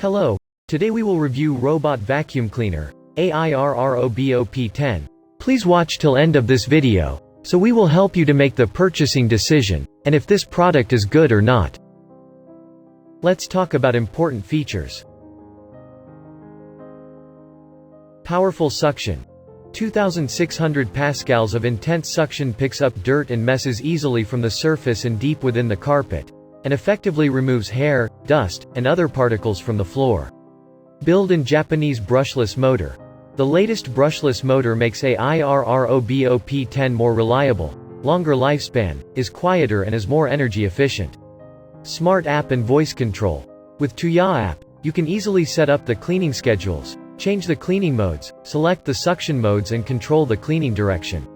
Hello, today we will review Robot Vacuum Cleaner, Airrobo P10. Please watch till end of this video, so we will help you to make the purchasing decision, and if this product is good or not. Let's talk about important features. Powerful suction. 2600 pascals of intense suction picks up dirt and messes easily from the surface and deep within the carpet, and effectively removes hair, dust, and other particles from the floor. Built-in Japanese brushless motor. The latest brushless motor makes Airrobo P10 more reliable, longer lifespan, is quieter and is more energy efficient. Smart app and voice control. With Tuya app, you can easily set up the cleaning schedules, change the cleaning modes, select the suction modes and control the cleaning direction.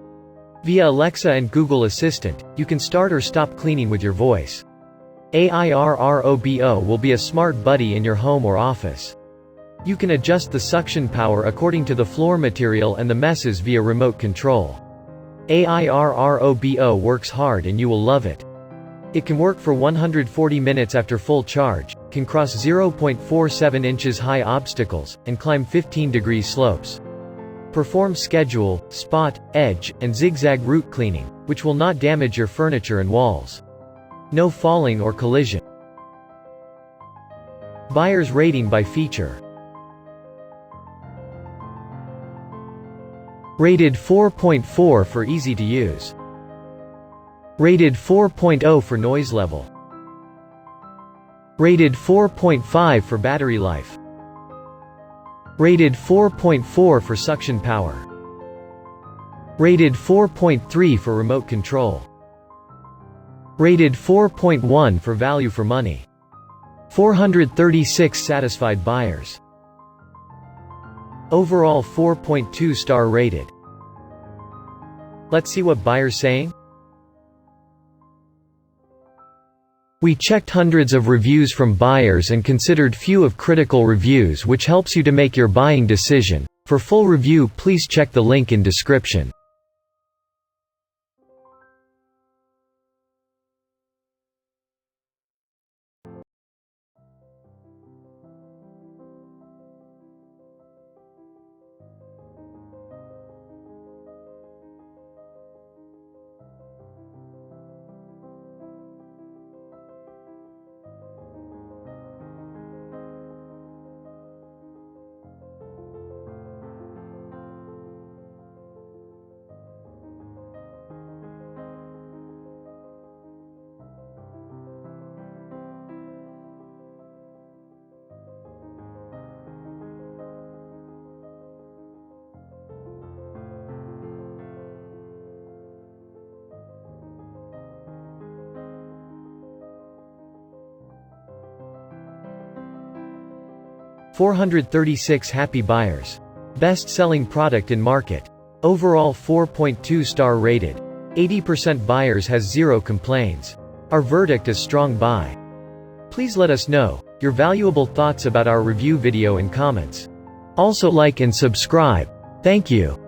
Via Alexa and Google Assistant, you can start or stop cleaning with your voice. Airrobo will be a smart buddy in your home or office. You can adjust the suction power according to the floor material and the messes via remote control. Airrobo works hard and you will love it. It can work for 140 minutes after full charge, can cross 0.47 inches high obstacles, and climb 15-degree slopes. Perform schedule, spot, edge, and zigzag route cleaning, which will not damage your furniture and walls. No falling or collision. Buyer's rating by feature. Rated 4.4 for easy to use. Rated 4.0 for noise level. Rated 4.5 for battery life. Rated 4.4 for suction power. Rated 4.3 for remote control. Rated 4.1 for value for money. 436 satisfied buyers. Overall 4.2 star rated. Let's see what buyers saying. We checked hundreds of reviews from buyers and considered few of critical reviews, which helps you to make your buying decision. For full review, please check the link in description. $436 happy buyers. Best-selling product in market. Overall 4.2 star rated. 80% buyers has 0 complaints. Our verdict is strong buy. Please let us know your valuable thoughts about our review video in comments. Also like and subscribe. Thank you.